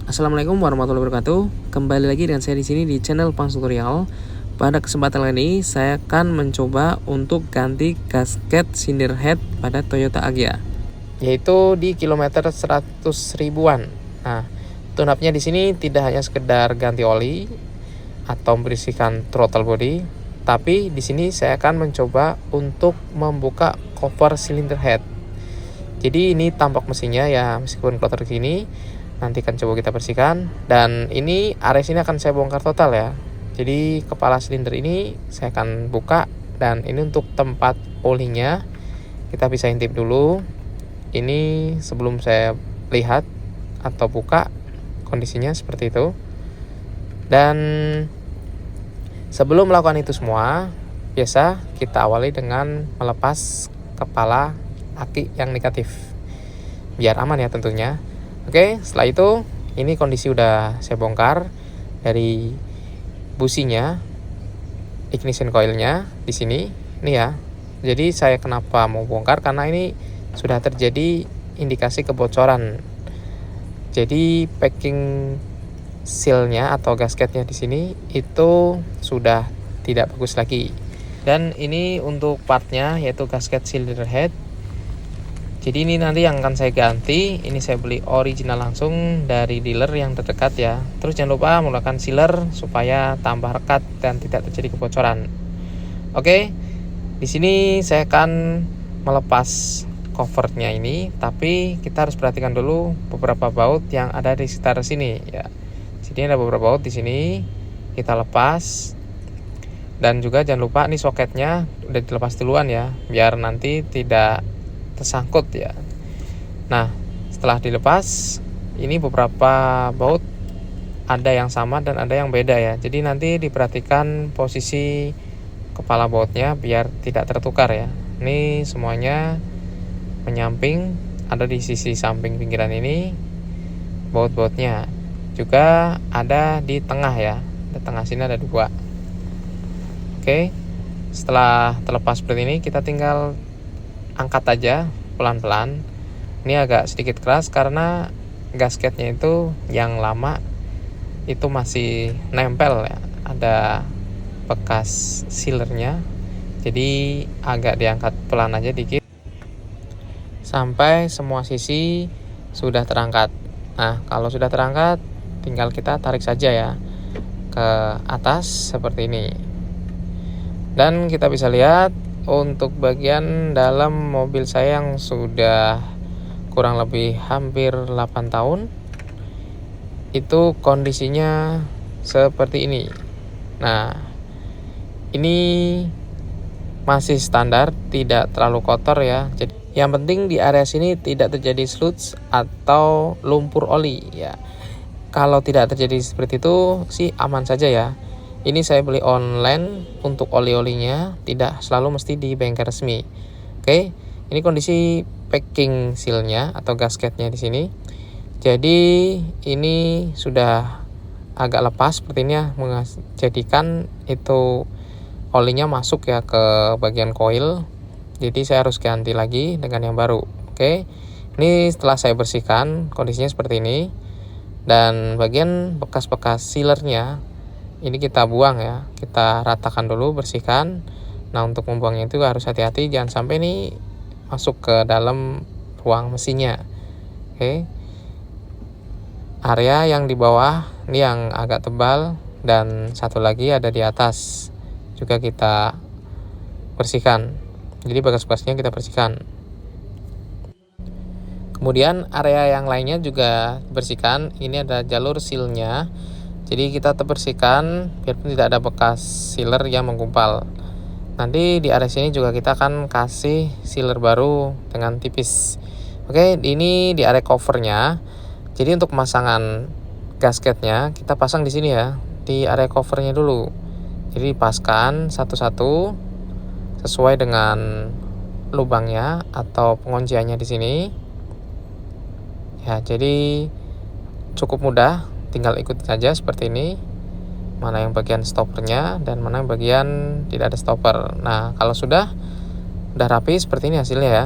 Assalamualaikum warahmatullahi wabarakatuh. Kembali lagi dengan saya di sini di channel Pang Tutorial. Pada kesempatan kali ini saya akan mencoba untuk ganti gasket cylinder head pada Toyota Agya, yaitu di kilometer 100 ribuan. Nah, tune-up-nya di sini tidak hanya sekedar ganti oli atau membersihkan throttle body, tapi di sini saya akan mencoba untuk membuka cover cylinder head. Jadi ini tampak mesinnya ya, meskipun kotor gini. Nanti akan coba kita bersihkan, dan ini area sini akan saya bongkar total ya. Jadi kepala silinder ini saya akan buka, dan ini untuk tempat olinya kita bisa intip dulu. Ini sebelum saya lihat atau buka, kondisinya seperti itu. Dan sebelum melakukan itu semua, biasa kita awali dengan melepas kepala aki yang negatif, biar aman ya tentunya. Oke, setelah itu ini kondisi udah saya bongkar dari businya, ignition coilnya di sini. Ini ya. Jadi saya kenapa mau bongkar, karena ini sudah terjadi indikasi kebocoran. Jadi packing sealnya atau gasketnya di sini itu sudah tidak bagus lagi. Dan ini untuk partnya, yaitu gasket cylinder head. Jadi ini nanti yang akan saya ganti. Ini saya beli original langsung dari dealer yang terdekat ya. Terus jangan lupa menggunakan sealer supaya tambah rekat dan tidak terjadi kebocoran. Oke, di sini saya akan melepas covernya ini, tapi kita harus perhatikan dulu beberapa baut yang ada di sekitar sini ya. Jadi ada beberapa baut di sini, kita lepas. Dan juga jangan lupa nih soketnya udah dilepas duluan ya, biar nanti tidak tersangkut ya. Nah, setelah dilepas, ini beberapa baut ada yang sama dan ada yang beda ya. Jadi nanti diperhatikan posisi kepala bautnya biar tidak tertukar ya. Ini semuanya menyamping, ada di sisi samping pinggiran ini baut-bautnya. Juga ada di tengah ya. Di tengah sini ada dua. Oke. Setelah terlepas seperti ini, kita tinggal angkat aja pelan-pelan. Ini agak sedikit keras karena gasketnya itu yang lama itu masih nempel ya, ada bekas sealernya. Jadi agak diangkat pelan aja dikit sampai semua sisi sudah terangkat. Nah, kalau sudah terangkat tinggal kita tarik saja ya ke atas seperti ini. Dan kita bisa lihat untuk bagian dalam mobil saya yang sudah kurang lebih hampir 8 tahun, itu kondisinya seperti ini. Nah, ini masih standar, tidak terlalu kotor ya. Jadi yang penting di area sini tidak terjadi sludge atau lumpur oli ya. Kalau tidak terjadi seperti itu sih aman saja ya. Ini saya beli online untuk oli-olinya, tidak selalu mesti di bengkel resmi. Oke, ini kondisi packing sealnya atau gasketnya di sini. Jadi ini sudah agak lepas seperti ini ya, menjadikan itu olinya masuk ya ke bagian coil. Jadi saya harus ganti lagi dengan yang baru. Oke, ini setelah saya bersihkan kondisinya seperti ini. Dan bagian bekas-bekas sealernya ini kita buang ya, kita ratakan dulu, bersihkan. Nah, untuk membuangnya itu harus hati-hati, jangan sampai ini masuk ke dalam ruang mesinnya. Oke. Area yang di bawah ini yang agak tebal, dan satu lagi ada di atas juga kita bersihkan. Jadi bekas-bekasnya kita bersihkan. Kemudian area yang lainnya juga bersihkan. Ini ada jalur sealnya. Jadi kita tetap bersihkan biarpun tidak ada bekas sealer yang menggumpal. Nanti di area sini juga kita akan kasih sealer baru dengan tipis. Oke, ini di area covernya. Jadi untuk pemasangan gasketnya kita pasang di sini ya, di area covernya dulu. Jadi dipaskan satu-satu sesuai dengan lubangnya atau pengunciannya di sini. Ya, jadi cukup mudah. Tinggal ikut saja seperti ini, mana yang bagian stoppernya dan mana yang bagian tidak ada stopper. Nah, kalau sudah rapi seperti ini hasilnya ya.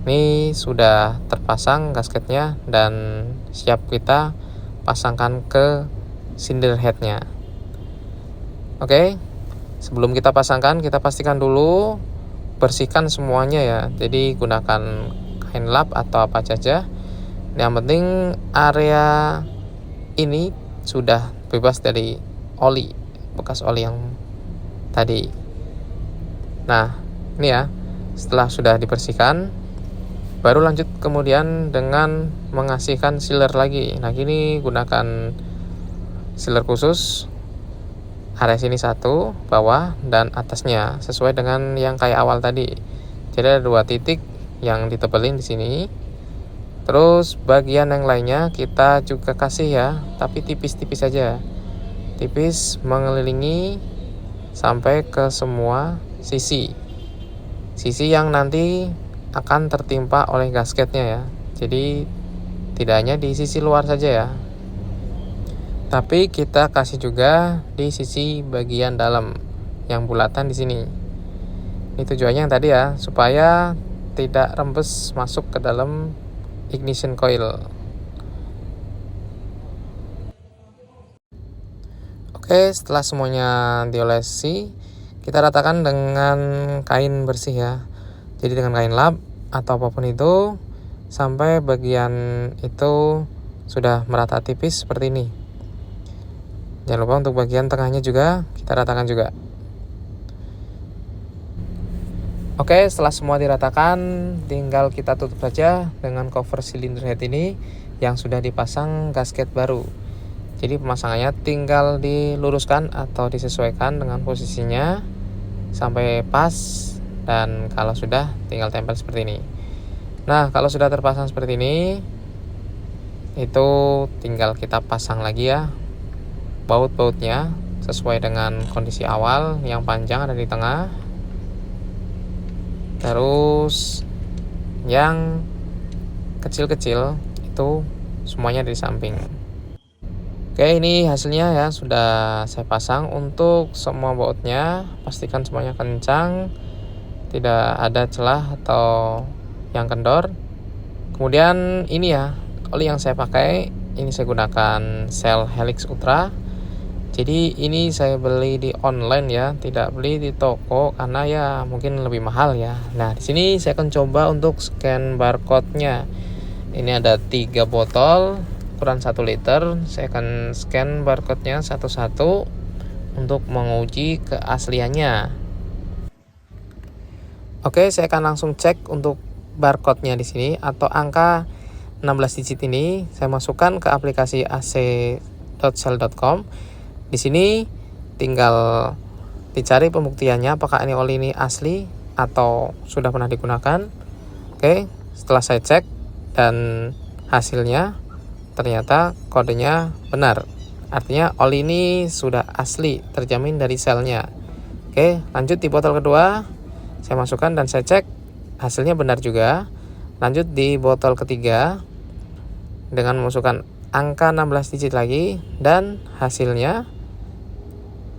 Ini sudah terpasang gasketnya dan siap kita pasangkan ke cylinder headnya. Oke, sebelum kita pasangkan, kita pastikan dulu bersihkan semuanya ya. Jadi gunakan kain lap atau apa saja. Yang penting area ini sudah bebas dari oli, bekas oli yang tadi. Nah, ini ya, setelah sudah dibersihkan, baru lanjut kemudian dengan mengasihkan sealer lagi. Nah, gini gunakan sealer khusus, area sini satu, bawah dan atasnya sesuai dengan yang kayak awal tadi. Jadi ada 2 titik yang ditebelin di sini. Terus bagian yang lainnya kita juga kasih ya, tapi tipis-tipis saja. Tipis mengelilingi sampai ke semua sisi. Sisi yang nanti akan tertimpa oleh gasketnya ya. Jadi tidak hanya di sisi luar saja ya, tapi kita kasih juga di sisi bagian dalam yang bulatan di sini. Ini tujuannya yang tadi ya, supaya tidak rembes masuk ke dalam ignition coil. Oke, setelah semuanya diolesi, kita ratakan dengan kain bersih ya. Jadi dengan kain lap atau apapun itu sampai bagian itu sudah merata tipis seperti ini. Jangan lupa untuk bagian tengahnya juga kita ratakan juga. Oke, setelah semua diratakan, tinggal kita tutup saja dengan cover cylinder head ini yang sudah dipasang gasket baru. Jadi pemasangannya tinggal diluruskan atau disesuaikan dengan posisinya sampai pas, dan kalau sudah tinggal tempel seperti ini. Nah, kalau sudah terpasang seperti ini, itu tinggal kita pasang lagi ya baut-bautnya sesuai dengan kondisi awal. Yang panjang ada di tengah, terus yang kecil-kecil itu semuanya di samping. Oke, ini hasilnya ya, sudah saya pasang untuk semua bautnya. Pastikan semuanya kencang, tidak ada celah atau yang kendor. Kemudian ini ya, oli yang saya pakai, ini saya gunakan Shell Helix Ultra. Jadi ini saya beli di online ya, tidak beli di toko karena ya mungkin lebih mahal ya. Nah, di sini saya akan coba untuk scan barcode-nya. Ini ada 3 botol ukuran 1 liter. Saya akan scan barcode-nya satu-satu untuk menguji keasliannya. Oke, saya akan langsung cek untuk barcode-nya di sini atau angka 16 digit ini. Saya masukkan ke aplikasi ac.shell.com. Di sini tinggal dicari pembuktiannya apakah ini oli ini asli atau sudah pernah digunakan. Oke, setelah saya cek dan hasilnya ternyata kodenya benar. Artinya oli ini sudah asli, terjamin dari selnya. Oke, lanjut di botol kedua. Saya masukkan dan saya cek hasilnya benar juga. Lanjut di botol ketiga dengan memasukkan angka 16 digit lagi dan hasilnya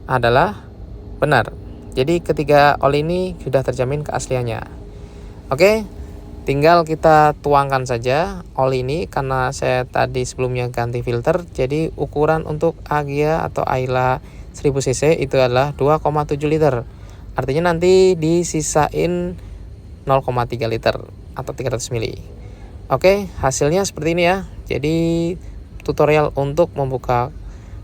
adalah benar. Jadi ketiga oli ini sudah terjamin keasliannya. Oke, tinggal kita tuangkan saja oli ini karena saya tadi sebelumnya ganti filter. Jadi ukuran untuk Agya atau Ayla 1000 cc itu adalah 2,7 liter. Artinya nanti disisain 0,3 liter atau 300 ml. Oke, hasilnya seperti ini ya. Jadi tutorial untuk membuka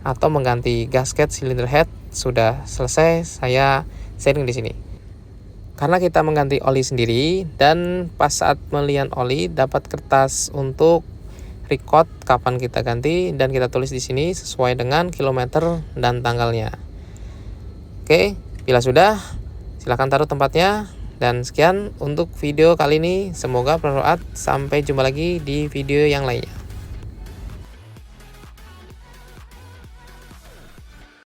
atau mengganti gasket cylinder head sudah selesai, saya sharing di sini. Karena kita mengganti oli sendiri dan pas saat pembelian oli dapat kertas untuk record kapan kita ganti dan kita tulis di sini sesuai dengan kilometer dan tanggalnya. Oke, bila sudah silahkan taruh tempatnya. Dan sekian untuk video kali ini, semoga bermanfaat. Sampai jumpa lagi di video yang lainnya.